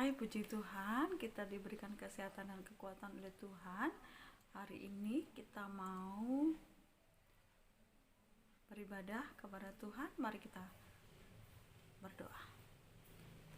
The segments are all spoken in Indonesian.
Hai, puji Tuhan, kita diberikan kesehatan dan kekuatan oleh Tuhan. Hari ini kita mau beribadah kepada Tuhan. Mari kita berdoa.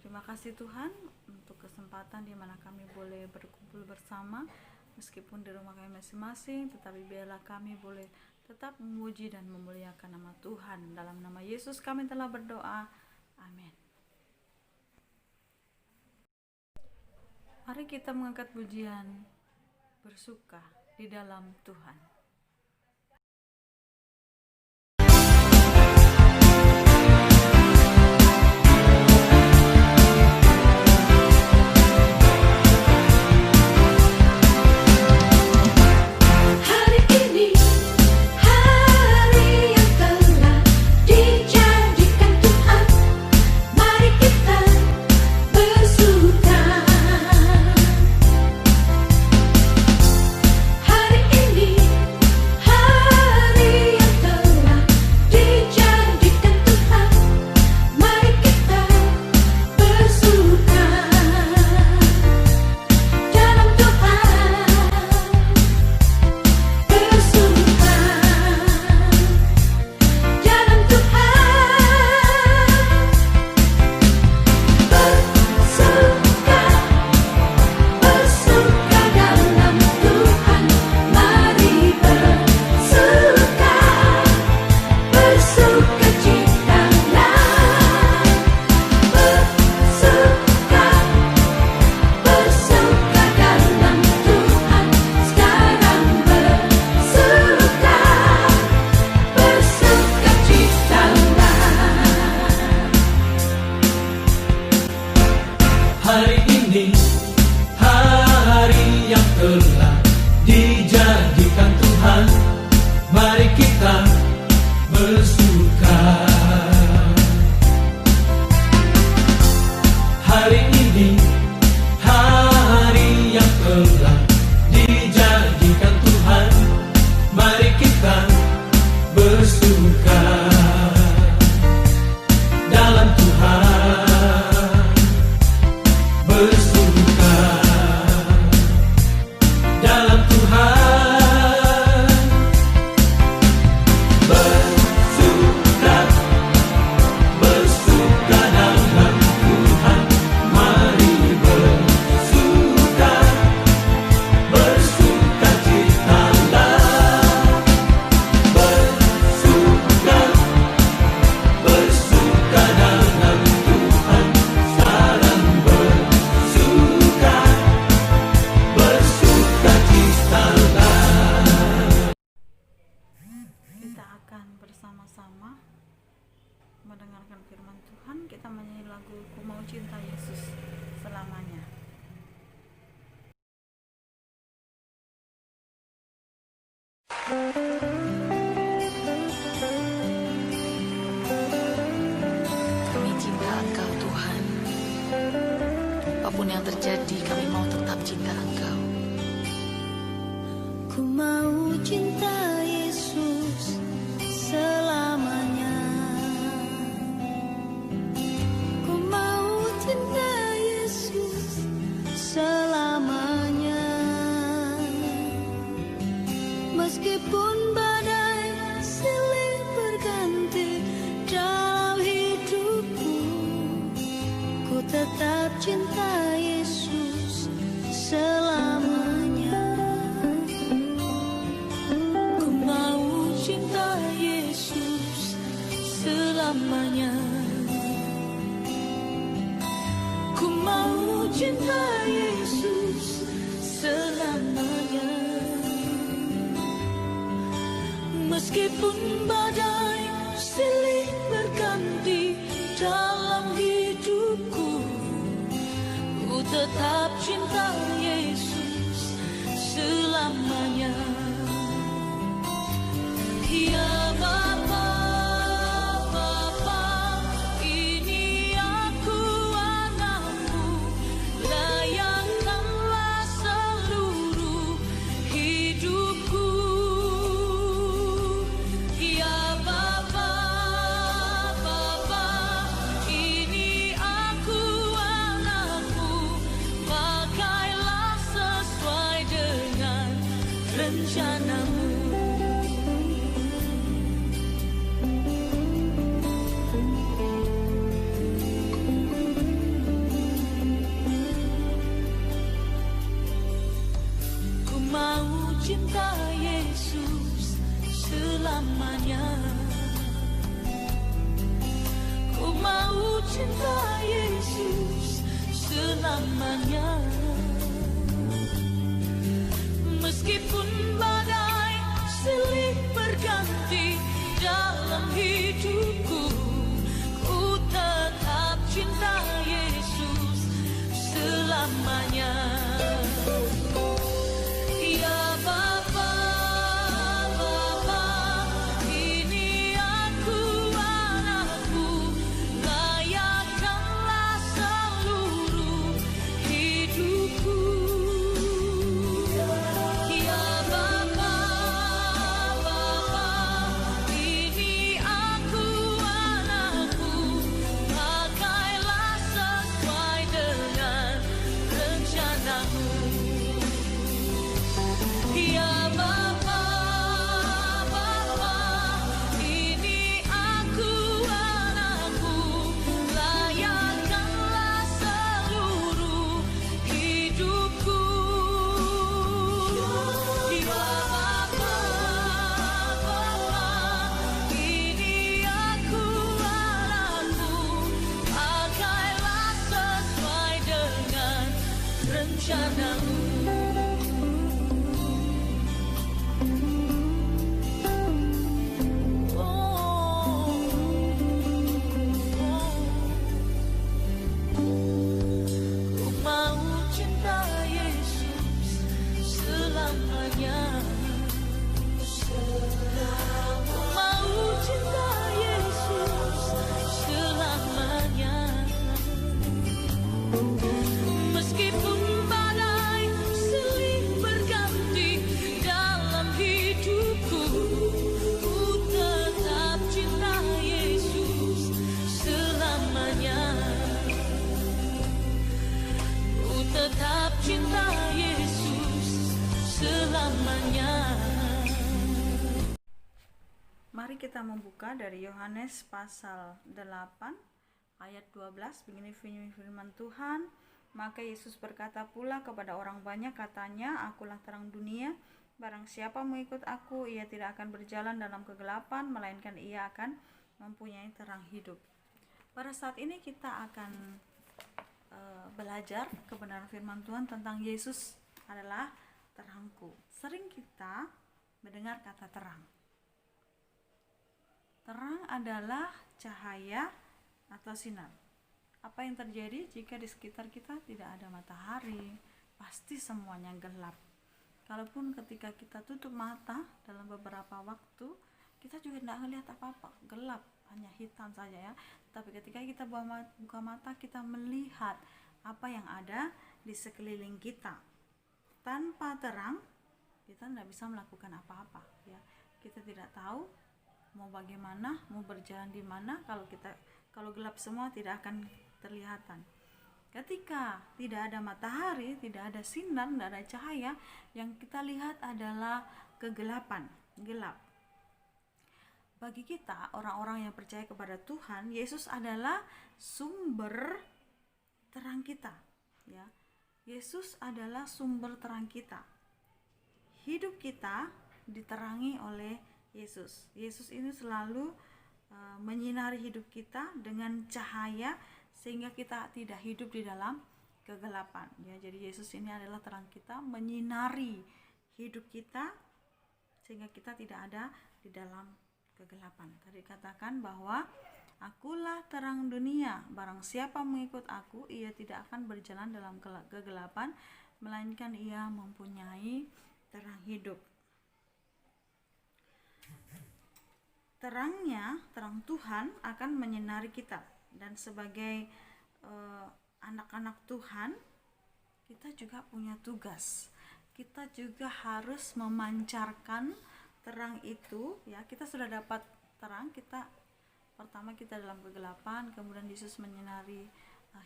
Terima kasih Tuhan untuk kesempatan di mana kami boleh berkumpul bersama, meskipun di rumah kami masing-masing, tetapi biarlah kami boleh tetap memuji dan memuliakan nama Tuhan. Dalam nama Yesus kami telah berdoa. Amin. Mari kita mengangkat pujian bersuka di dalam Tuhan. Bersama-sama mendengarkan firman Tuhan, kita menyanyi lagu Ku Mau Cinta Yesus Selamanya. Kami cinta Engkau Tuhan. Apapun yang terjadi, kami mau tetap cinta Engkau. Ku mau cinta Yesus selamanya. Ku mau cinta Yesus selamanya. Meskipun badai silih berganti dalam hidupku, ku tetap cinta Yesus selamanya. Ku mau cinta Yesus selamanya. Ku mau cinta Yesus selamanya. Meskipun badai silih berganti dalam hidupku, ku tetap cinta Yesus selamanya. Ya Bapa, Bapa, ini aku anakmu, layakkanlah seluruh hidupku. Ya Bapa, Bapa, ini aku anakmu, selamanya. Meskipun badai silih berganti dalam hidupku, ku tetap cinta Yesus selamanya. Ya Bapa, Bapa, ini aku anakmu, layakkanlah seluruh hidupku. Ya Bapa, Bapa, ini aku anakmu, pakailah sesuai dengan rencanamu. Ya Bapa, Bapa, ini aku anakmu, layakkanlah seluruh hidupku. Ya Bapa, Bapa, ini aku anakmu, pakailah sesuai dengan rencanamu. Ku mau cinta Yesus selamanya. Ku mau cinta Yesus selamanya. Meskipun badai silih berganti dalam hidupku, ku tetap cinta Yesus selamanya. Ku tetap cinta Yesus selamanya. Mari kita membuka dari Yohanes pasal 8 ayat 12. Begini firman Tuhan. Maka Yesus berkata pula kepada orang banyak, katanya, akulah terang dunia. Barang siapa mengikut aku, ia tidak akan berjalan dalam kegelapan, melainkan ia akan mempunyai terang hidup. Pada saat ini kita akan belajar kebenaran firman Tuhan tentang Yesus adalah terangku. Sering kita mendengar kata terang. Terang adalah cahaya atau sinar. Apa yang terjadi jika di sekitar kita tidak ada matahari? Pasti semuanya gelap. Kalaupun ketika kita tutup mata dalam beberapa waktu, kita juga tidak melihat apa-apa, gelap, hanya hitam saja ya. Tapi ketika kita buka mata, kita melihat apa yang ada di sekeliling kita. Tanpa terang, kita tidak bisa melakukan apa-apa ya. Kita tidak tahu mau bagaimana, mau berjalan di mana. Kalau gelap semua tidak akan terlihatan. Ketika tidak ada matahari, tidak ada sinar, tidak ada cahaya, yang kita lihat adalah kegelapan, gelap. Bagi kita, orang-orang yang percaya kepada Tuhan, Yesus adalah sumber terang kita ya. Yesus adalah sumber terang kita. Hidup kita diterangi oleh Yesus. Yesus ini selalu menyinari hidup kita dengan cahaya sehingga kita tidak hidup di dalam kegelapan ya. Jadi Yesus ini adalah terang kita, menyinari hidup kita sehingga kita tidak ada di dalam kegelapan. Tadi katakan bahwa akulah terang dunia, barang siapa mengikut aku, ia tidak akan berjalan dalam kegelapan, melainkan ia mempunyai terang hidup. Terangnya, terang Tuhan akan menyinari kita. Dan sebagai anak-anak Tuhan, kita juga punya tugas. Kita juga harus memancarkan terang itu ya. Kita sudah dapat terang, pertama kita dalam kegelapan, kemudian Yesus menyinari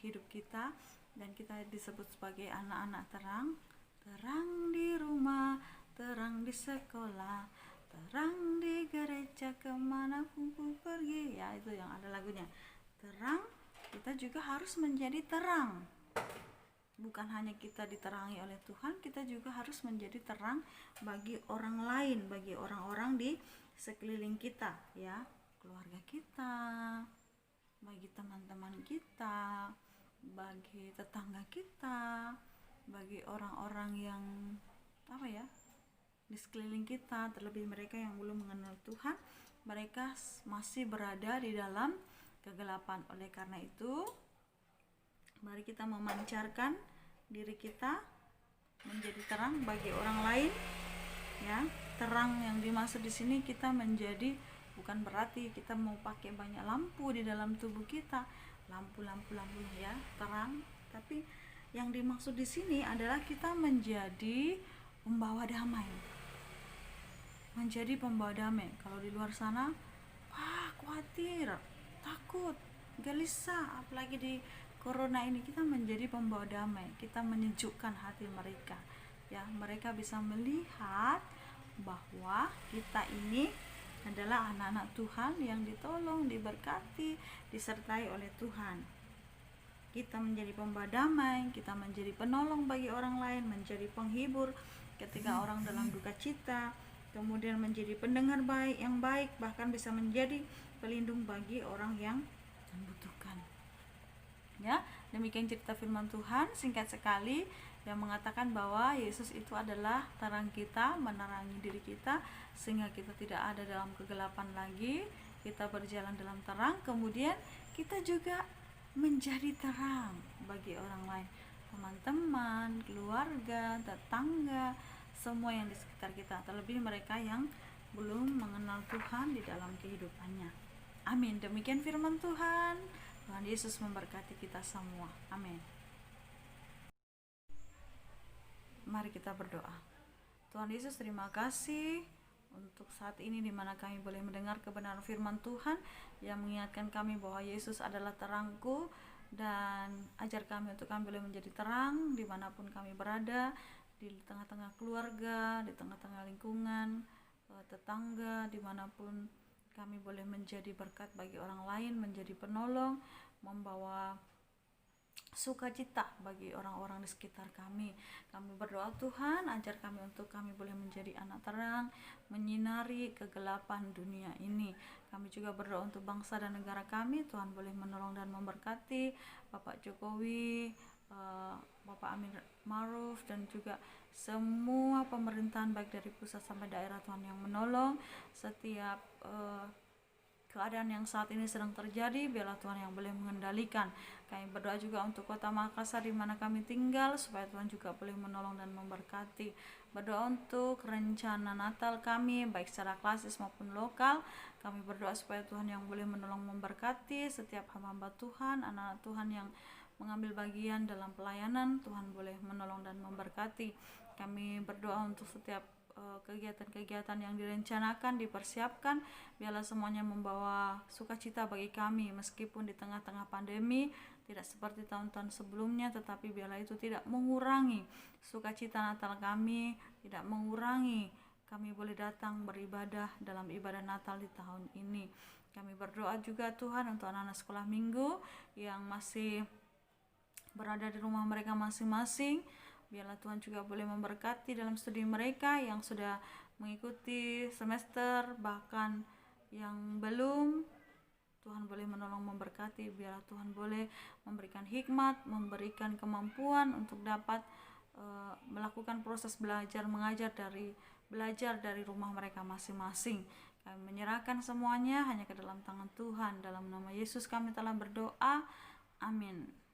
hidup kita, dan kita disebut sebagai anak-anak terang. Terang di rumah, terang di sekolah, terang di gereja, kemanapun ku pergi ya. Itu yang ada lagunya. Terang, kita juga harus menjadi terang. Bukan hanya kita diterangi oleh Tuhan, kita juga harus menjadi terang bagi orang lain, bagi orang-orang di sekeliling kita ya, keluarga kita, bagi teman-teman kita, bagi tetangga kita, bagi orang-orang yang di sekeliling kita, terlebih mereka yang belum mengenal Tuhan. Mereka masih berada di dalam kegelapan. Oleh karena itu, mari kita memancarkan diri kita menjadi terang bagi orang lain. Ya, terang yang dimaksud di sini kita menjadi, bukan berarti kita mau pakai banyak lampu di dalam tubuh kita, lampu ya, terang. Tapi yang dimaksud di sini adalah kita menjadi pembawa damai. Menjadi pembawa damai. Kalau di luar sana, khawatir, takut, gelisah, apalagi di corona ini, kita menjadi pembawa damai. Kita menyejukkan hati mereka. Ya, mereka bisa melihat bahwa kita ini adalah anak-anak Tuhan yang ditolong, diberkati, disertai oleh Tuhan. Kita menjadi pembawa damai, kita menjadi penolong bagi orang lain, menjadi penghibur ketika orang dalam duka cita, kemudian menjadi pendengar yang baik, bahkan bisa menjadi pelindung bagi orang yang membutuhkan. Ya, demikian cerita firman Tuhan singkat sekali yang mengatakan bahwa Yesus itu adalah terang kita, menerangi diri kita sehingga kita tidak ada dalam kegelapan lagi, kita berjalan dalam terang, kemudian kita juga menjadi terang bagi orang lain, teman-teman, keluarga, tetangga, semua yang di sekitar kita, terlebih mereka yang belum mengenal Tuhan di dalam kehidupannya. Amin. Demikian firman Tuhan. Tuhan Yesus memberkati kita semua. Amin. Mari kita berdoa. Tuhan Yesus, terima kasih untuk saat ini di mana kami boleh mendengar kebenaran firman Tuhan yang mengingatkan kami bahwa Yesus adalah terangku, dan ajar kami untuk kami boleh menjadi terang dimanapun kami berada, di tengah-tengah keluarga, di tengah-tengah lingkungan, tetangga, dimanapun kami boleh menjadi berkat bagi orang lain, menjadi penolong, membawa sukacita bagi orang-orang di sekitar kami. Kami berdoa Tuhan, ajar kami untuk kami boleh menjadi anak terang, menyinari kegelapan dunia ini. Kami juga berdoa untuk bangsa dan negara kami, Tuhan boleh menolong dan memberkati Bapak Jokowi, Bapak Amin Maruf, dan juga semua pemerintahan baik dari pusat sampai daerah, Tuhan yang menolong setiap keadaan yang saat ini sedang terjadi. Biarlah Tuhan yang boleh mengendalikan. Kami berdoa juga untuk kota Makassar di mana kami tinggal, supaya Tuhan juga boleh menolong dan memberkati. Berdoa untuk rencana Natal kami, baik secara klasis maupun lokal. Kami berdoa supaya Tuhan yang boleh menolong memberkati setiap hamba Tuhan, anak-anak Tuhan yang mengambil bagian dalam pelayanan. Tuhan boleh menolong dan memberkati. Kami berdoa untuk setiap kegiatan-kegiatan yang direncanakan, dipersiapkan, biarlah semuanya membawa sukacita bagi kami, meskipun di tengah-tengah pandemi tidak seperti tahun-tahun sebelumnya, tetapi biarlah itu tidak mengurangi sukacita Natal kami, tidak mengurangi kami boleh datang beribadah dalam ibadah Natal di tahun ini. Kami berdoa juga Tuhan untuk anak-anak sekolah minggu yang masih berada di rumah mereka masing-masing. Biarlah Tuhan juga boleh memberkati dalam studi mereka yang sudah mengikuti semester, bahkan yang belum. Tuhan boleh menolong memberkati. Biarlah Tuhan boleh memberikan hikmat, memberikan kemampuan untuk dapat melakukan proses belajar mengajar dari rumah mereka masing-masing. Kami menyerahkan semuanya hanya ke dalam tangan Tuhan. Dalam nama Yesus kami telah berdoa. Amin.